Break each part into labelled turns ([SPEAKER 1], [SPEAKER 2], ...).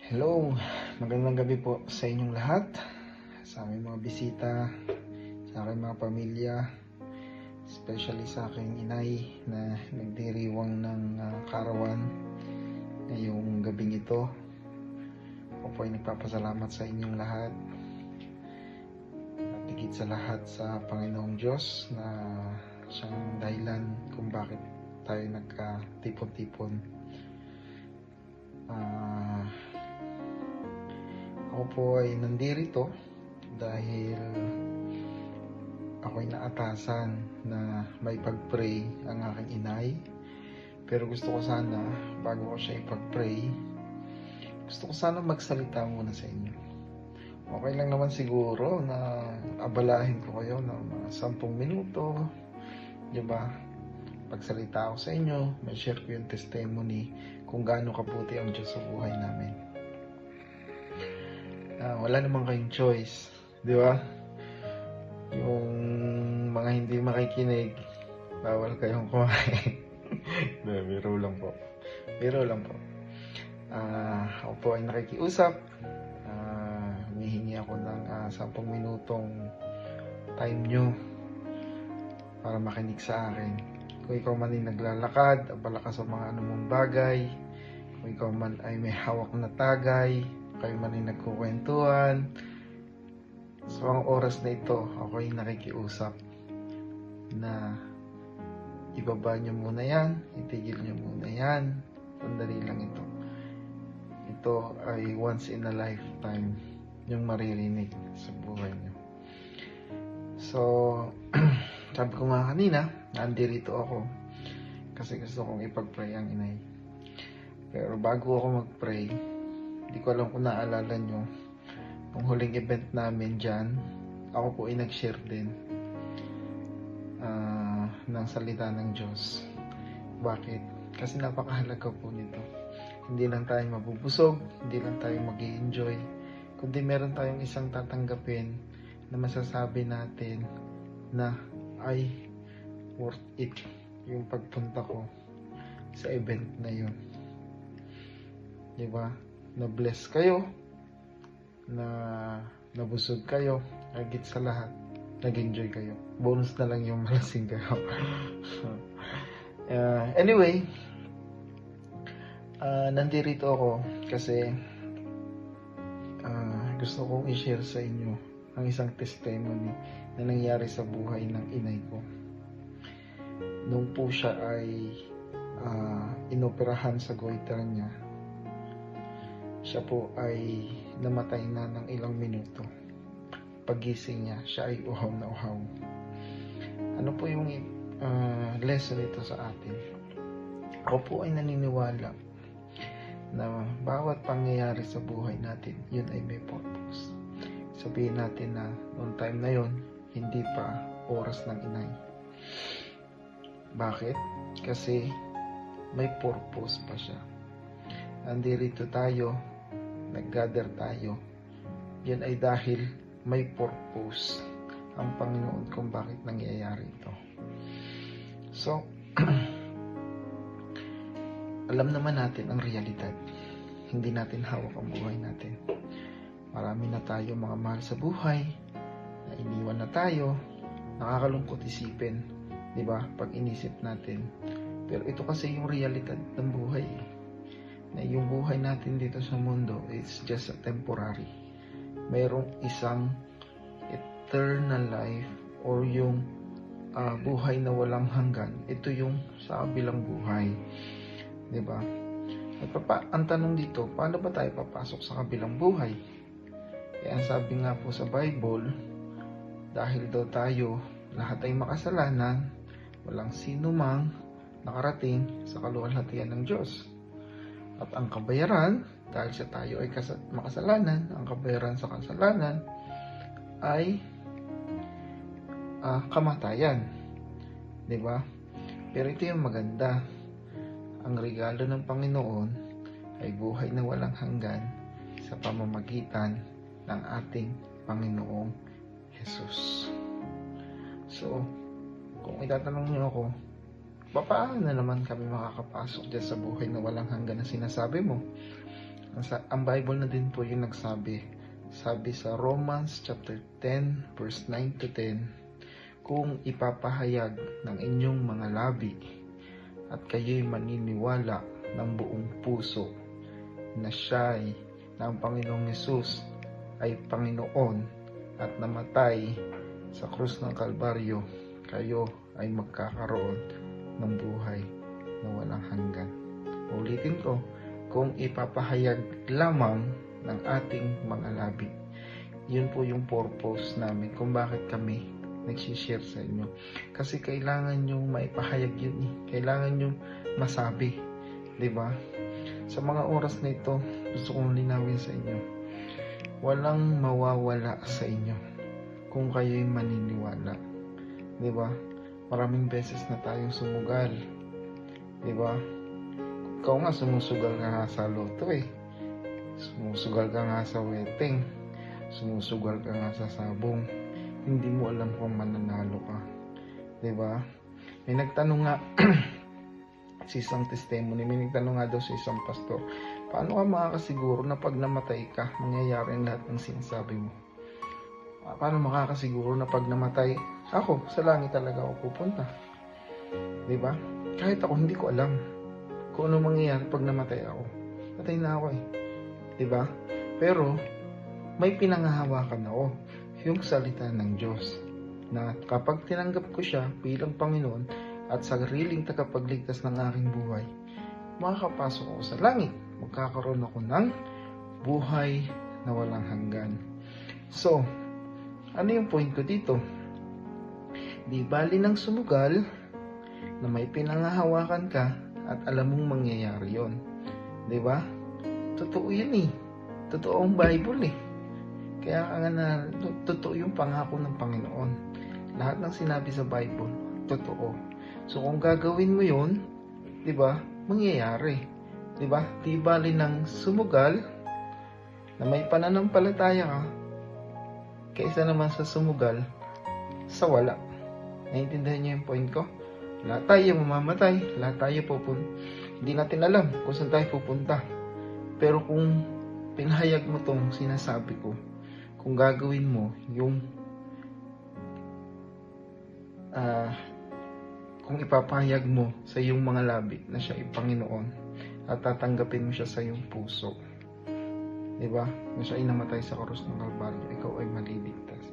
[SPEAKER 1] Hello, magandang gabi po sa inyong lahat, sa aming mga bisita, sa aking mga pamilya, especially sa aking inay na nagdiriwang ng karawan ngayong gabing ito. Ako po ay nagpapasalamat sa inyong lahat at higit sa lahat sa Panginoong Diyos na siyang dahilan kung bakit tayo nagkatipon-tipon. Ako po ay nandirito dahil ako'y naatasan na may pag-pray ang aking inay. Pero gusto ko sana, bago ko siya ipag-pray, gusto ko sana magsalita muna sa inyo. Okay lang naman siguro na abalahin ko kayo ng mga 10 minuto, diba? Pagsalita ako sa inyo, may share ko yung testimony kung gaano kabuti ang Diyos sa buhay namin. Wala namang kayong choice, di ba? Yung mga hindi makikinig, bawal kayong kumain. Biro lang po. Ako po ay nakikiusap. Humihingi ako ng 10 minutong time nyo para makinig sa akin. Kung ikaw man ay naglalakad, abala ka sa mga anumang bagay, kung ikaw man ay may hawak na tagay, kayo man ay nagkukwentuhan, so ang oras na ito, ako ay nakikiusap na ibaba nyo muna yan, itigil nyo muna yan, sandali lang ito. Ito ay once in a lifetime yung maririnig sa buhay nyo. So, sabi ko nga kanina, nandirito ako kasi gusto kong ipag-pray ang inay. Pero bago ako mag-pray, hindi ko alam kung naalala nyo, nung huling event namin dyan, ako po ay nag-share din ng salita ng Diyos. Bakit? Kasi napakahalaga po nito. Hindi lang tayo mabubusog, hindi lang tayo mag-i-enjoy, kundi meron tayong isang tatanggapin na masasabi natin na ay worth it yung pagpunta ko sa event na yun. Diba? Na-bless kayo, na nabusog kayo, higit sa lahat, nag-enjoy kayo. Bonus na lang yung malasing kayo. Anyway, nandirito ako kasi gusto kong i-share sa inyo ang isang testimony na nangyari sa buhay ng inay ko. Nung po siya ay inoperahan sa goiter niya, siya po ay namatay na ng ilang minuto. Pagising niya, siya ay uhaw na uhaw. Ano po yung lesson ito sa atin? Ako po ay naniniwala na bawat pangyayari sa buhay natin, yun ay may purpose. Sabihin natin na noong time na yun, hindi pa oras ng inay. Bakit? Kasi may purpose pa siya. Nandito tayo, nag-gather tayo. Yan ay dahil may purpose ang Panginoon kung bakit nangyayari ito. So, alam naman natin ang realidad. Hindi natin hawak ang buhay natin. Marami na tayo mga mahal sa buhay, na iniwan na tayo, nakakalungkot isipin, di ba? Pag inisip natin. Pero ito kasi yung realidad ng buhay na yung buhay natin dito sa mundo is just a temporary. Mayroong isang eternal life or yung buhay na walang hanggan. Ito yung sa kabilang buhay. Diba? Ang tanong dito, paano ba tayo papasok sa kabilang buhay? Kaya ang sabi nga po sa Bible, dahil daw tayo lahat ay makasalanan, walang sino mang nakarating sa kaluwalhatian ng Diyos. At ang kabayaran, dahil sa tayo ay makasalanan, ang kabayaran sa kasalanan ay kamatayan. Diba? Pero ito yung maganda. Ang regalo ng Panginoon ay buhay na walang hanggan sa pamamagitan ng ating Panginoong Jesus. So, kung itatanong niyo ako, paano naman kami makakapasok dyan sa buhay na walang hanggan na sinasabi mo? Ang Bible na din po yung nagsabi. Sabi sa Romans chapter 10 verse 9 to 10, kung ipapahayag ng inyong mga labi at kayo'y maniniwala ng buong puso na siya'y na ang Panginoong Hesus ay Panginoon at namatay sa krus ng Kalbaryo, kayo ay magkakaroon ng buhay na walang hanggan. Ulitin ko, kung ipapahayag lamang ng ating mga labi. Yun po yung purpose namin kung bakit kami nagsishare sa inyo. Kasi kailangan nyo maipahayag yun eh. Kailangan nyo masabi. Diba? Sa mga oras na ito, gusto kong linawin sa inyo. Walang mawawala sa inyo kung kayo'y maniniwala. Diba? Maraming beses na tayong sumugal. Diba? Ikaw nga, sumusugal ka nga sa loto eh. Sumusugal ka nga sa wedding. Sumusugal ka nga sa sabong. Hindi mo alam kung mananalo ka. Diba? May nagtanong nga si isang testimony, may nagtanong nga daw sa isang pastor, paano ka makakasiguro na pag namatay ka, mangyayari ang lahat ng sinasabi mo? Paano makakasiguro na pag namatay ako, sa langit talaga ako pupunta? Diba? Kahit ako, hindi ko alam kung ano mangyayari pag namatay ako. Patay na ako eh. Diba? Pero, may pinangahawakan ako. Yung salita ng Diyos. Na kapag tinanggap ko siya bilang Panginoon at sariling tagapagligtas ng aking buhay, makakapasok ako sa langit. Magkakaroon ako ng buhay na walang hanggan. So, ano yung point ko dito? Di bali ng sumugal na may pinangahawakan ka at alam mong mangyayari yon. Diba? Totoo yun eh. Totoo ang Bible eh. Kaya nga na, totoo yung pangako ng Panginoon. Lahat ng sinabi sa Bible, totoo. So kung gagawin mo yun, diba, mangyayari. Diba? Di bali ng sumugal na may pananampalataya ka, kaysa naman sa sumugal sa wala. Naiintindihan niyo yung point ko? Lahat tayo mamamatay, lahat tayo pupunta. Hindi natin alam kung saan tayo pupunta. Pero kung pinahayag mo tong sinasabi ko, kung gagawin mo yung kung ipapahayag mo sa iyong mga labi na siya ay Panginoon at tatanggapin mo siya sa iyong puso, diba? Na siya ay namatay sa krus ng Kalbaryo, ikaw ay maliligtas.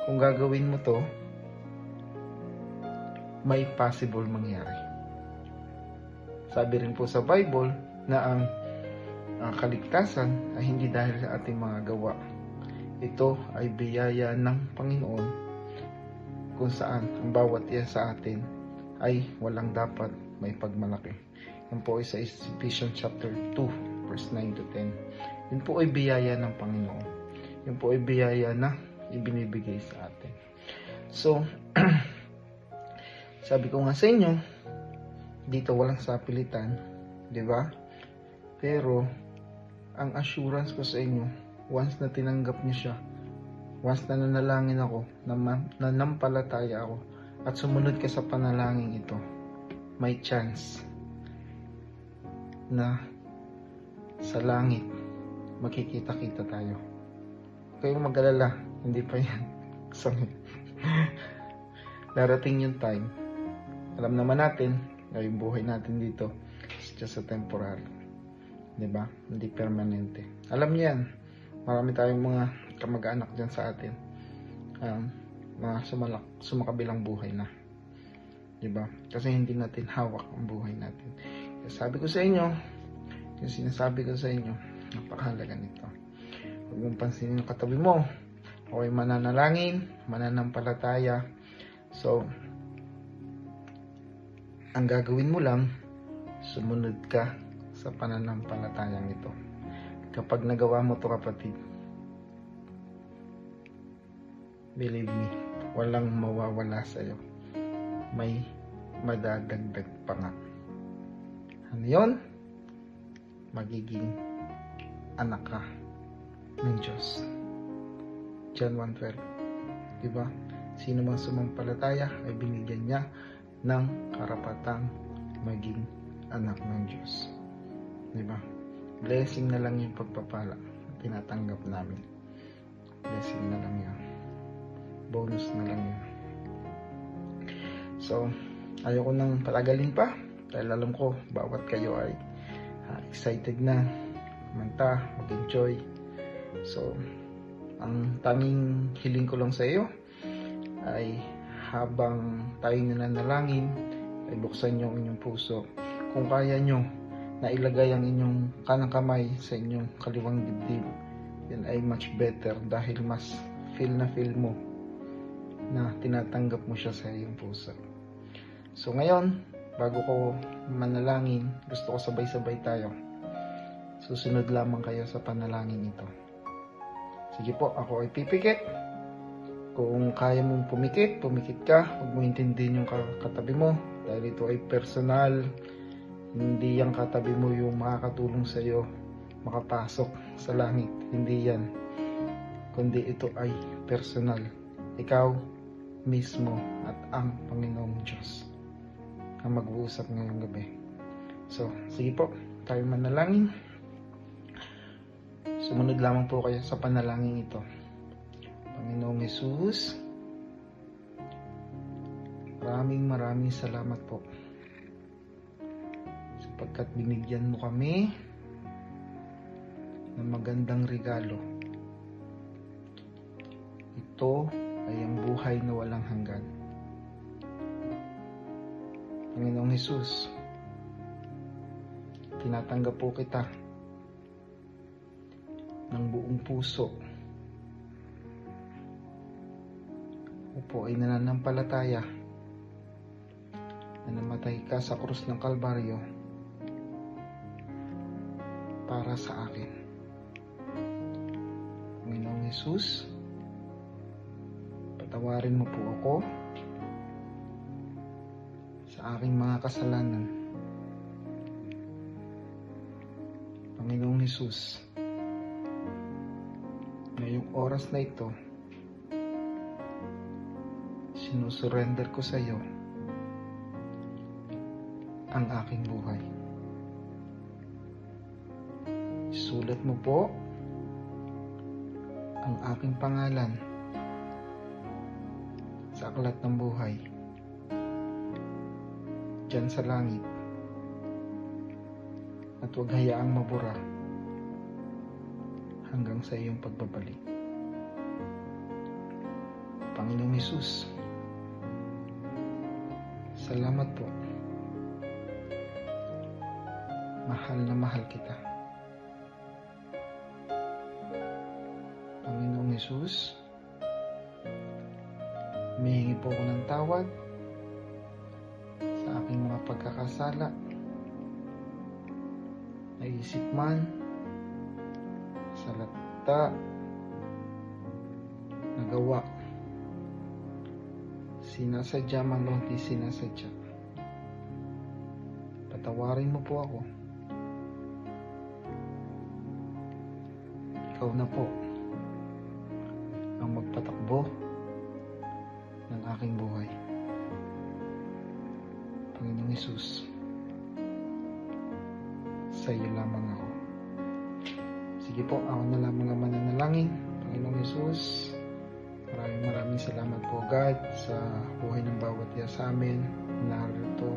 [SPEAKER 1] Kung gagawin mo to, may possible mangyari. Sabi rin po sa Bible na ang kaligtasan ay hindi dahil sa ating mga gawa. Ito ay biyaya ng Panginoon kung saan ang bawat isa sa atin ay walang dapat may pagmalaki. Yan po ay sa Ephesians chapter 2 verse 9 to 10. Yan po ay biyaya ng Panginoon. Yan po ay biyaya na ibinibigay sa atin. So, sabi ko nga sa inyo, dito walang sapilitan, di ba? Pero, ang assurance ko sa inyo, once na tinanggap niyo siya, once na nanalangin ako, nanampalataya ako, at sumunod ka sa panalangin ito, may chance na sa langit, makikita-kita tayo. Kayong mag-alala, hindi pa yan. Sorry. Darating yung time. Alam naman natin na yung buhay natin dito is just a temporary. Diba? Hindi permanente. Alam niyo yan. Marami tayong mga kamag-anak dyan sa atin. Mga sumakabilang buhay na. Diba? Kasi hindi natin hawak ang buhay natin. Kaya sabi ko sa inyo, yung sinasabi ko sa inyo, napakahalaga nito. Huwag mong pansinin yung katabi mo. Okay, mananalangin, mananampalataya. So, ang gagawin mo lang, sumunod ka sa pananampalatayang ito. Kapag nagawa mo to, kapatid, believe me, walang mawawala sa'yo. May madadagdag pa nga. Ano yun? Magiging anak ka ng Diyos. John 1:12. Diba? Sino mang sumampalataya ay binigyan niya ng karapatang maging anak ng Diyos. Diba? Blessing na lang yung pagpapala na tinatanggap namin. Blessing na lang yun. Bonus na lang yun. So, ayoko nang patagalin pa dahil alam ko bawat kayo ay excited na kumanta, mag-enjoy. So, ang tanging hiling ko lang sa iyo ay habang tayo nananalangin ay buksan nyo ang inyong puso. Kung kaya nyo na ilagay ang inyong kanang kamay sa inyong kaliwang dibdib, yun ay much better dahil mas feel mo na tinatanggap mo siya sa iyong puso. So ngayon, bago ko manalangin, gusto ko sabay-sabay tayo. Susunod lamang kayo sa panalangin ito. Sige po, ako ay pipikit. Kung kaya mong pumikit ka. Huwag mo intindihin yung katabi mo dahil ito ay personal. Hindi yung katabi mo yung makakatulong sa iyo makapasok sa langit. Hindi yan. Kundi ito ay personal. Ikaw mismo at ang Panginoong Diyos ang mag-uusap ngayong gabi. So, sige po, tayo manalangin. Sumunod lamang po kayo sa panalangin ito. Panginoong Hesus, maraming salamat po sapagkat binigyan mo kami ng magandang regalo. Ito ay ang buhay na walang hanggan. Panginoong Hesus, tinatanggap po kita ng buong puso. Ako po ay nananampalataya na namatay ka sa krus ng Kalbaryo para sa akin. Panginoong Hesus, patawarin mo po ako sa aking mga kasalanan. Panginoong Hesus, ngayong oras na ito, sinusurrender ko sa iyo ang aking buhay. Isulat mo po ang aking pangalan sa aklat ng buhay diyan sa langit at huwag hayaang mabura hanggang sa iyong pagbabalik. Panginoong Hesus, salamat po. Mahal na mahal kita. Panginoong Hesus, humihingi po ako ng tawad sa aking mga pagkakasala, naisip man, salita, nagawa, sinasadya man o di sinasadya. Patawarin mo po ako. Ikaw na po ang magpatakbo ng aking buhay. Panginoong Hesus, sa iyo lamang ako. Sige po, ako na lamang ang mananalangin. Panginoong Hesus, maraming salamat po God sa buhay ng bawat isa sa amin. Narito,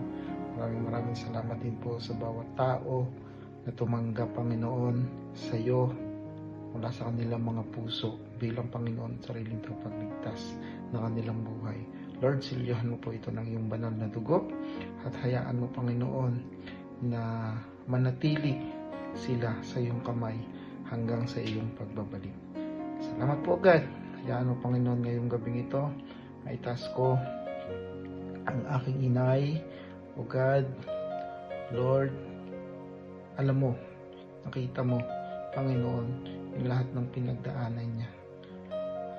[SPEAKER 1] maraming salamat din po sa bawat tao na tumanggap, Panginoon, sa iyo mula sa kanilang mga puso bilang Panginoon sariling tagapagligtas ng kanilang buhay. Lord, silyahan mo po ito ng iyong banal na dugo at hayaan mo, Panginoon, na manatili sila sa iyong kamay hanggang sa iyong pagbabalik. Salamat po, God. Hayaan mo, Panginoon, ngayong gabing ito, maitaas ko ang aking inay. O God, Lord, alam mo, nakita mo, Panginoon, yung lahat ng pinagdaanan niya.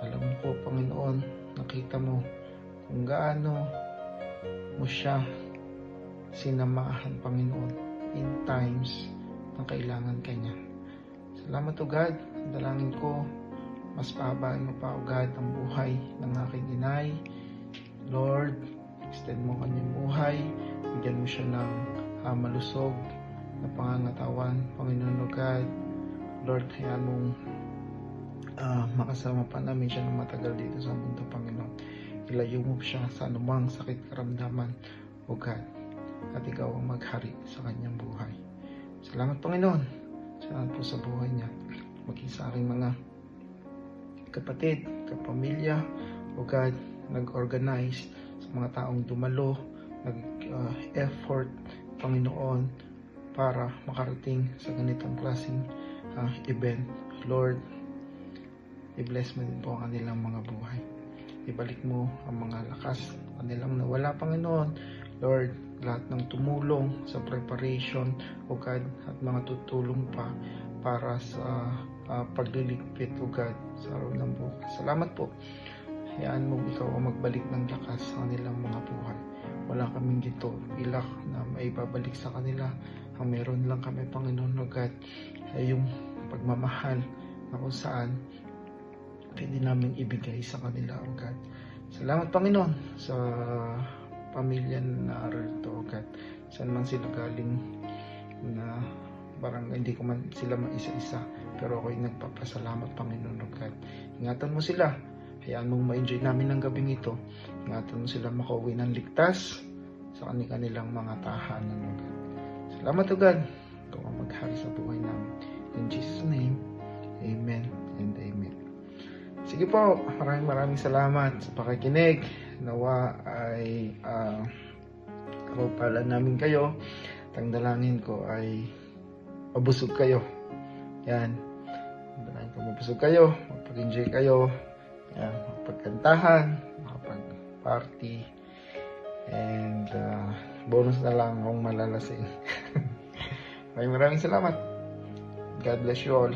[SPEAKER 1] Alam mo po, Panginoon, nakita mo kung gaano mo siya sinamahan, Panginoon, in times na kailangan ka niya. Salamat, O God. Dalangin ko, mas pahabaan mo pa, O God, ang buhay ng aking inay. Lord, extend mo kanyang buhay. Bigyan mo siya ng malusog na pangangatawan, Panginoon, O God. Lord, hayaan mong makasama pa namin siya ng matagal dito sa mundo, Panginoon. Ilayo mo siya sa anumang sakit karamdaman, O God, at ikaw ang maghari sa kanyang buhay. Salamat, Panginoon. Salamat po sa buhay niya. Maging sa aking mga kapatid, kapamilya, O God, nag-organize sa mga taong dumalo, nag-effort, Panginoon, para makarating sa ganitong klaseng event. Lord, i-bless mo din po ang kanilang mga buhay. Ibalik mo ang mga lakas kanilang nawala, Panginoon. Lord, lahat ng tumulong sa preparation, O God, at mga tutulong pa para sa pagliligpit, O God, sa araw ng bukas. Salamat po. Hayaan mo ikaw ang magbalik ng lakas sa kanilang mga buhay. Wala kaming gito ilak na maibabalik sa kanila. Ang meron lang kami, Panginoon, O God, ay yung pagmamahal na kung saan pwede namin ibigay sa kanila, O God. Salamat, Panginoon, sa pamilya na narito, O God. Saan man sila galing, na parang hindi ko man sila maisa-isa, pero ako'y nagpapasalamat, Panginoon, O God. Ingatan mo sila. Hayaan mong ma-enjoy namin ang gabing ito. Ingatan mo sila makauwi ng ligtas sa kanilang mga tahanan, O God. Salamat, O God. Ikaw ang maghari sa buhay namin. In Jesus' name, Amen and Amen. Sige po, maraming salamat sa pakikinig. Nawa ay pala namin kayo. Ang dalangin ko ay mabusog kayo. Yan. Dalangin ko mabusog kayo, magpag-enjoy kayo. Yan, magpagkantahan, makapag-party. And bonus na lang kung malalasing. Maraming salamat. God bless you all.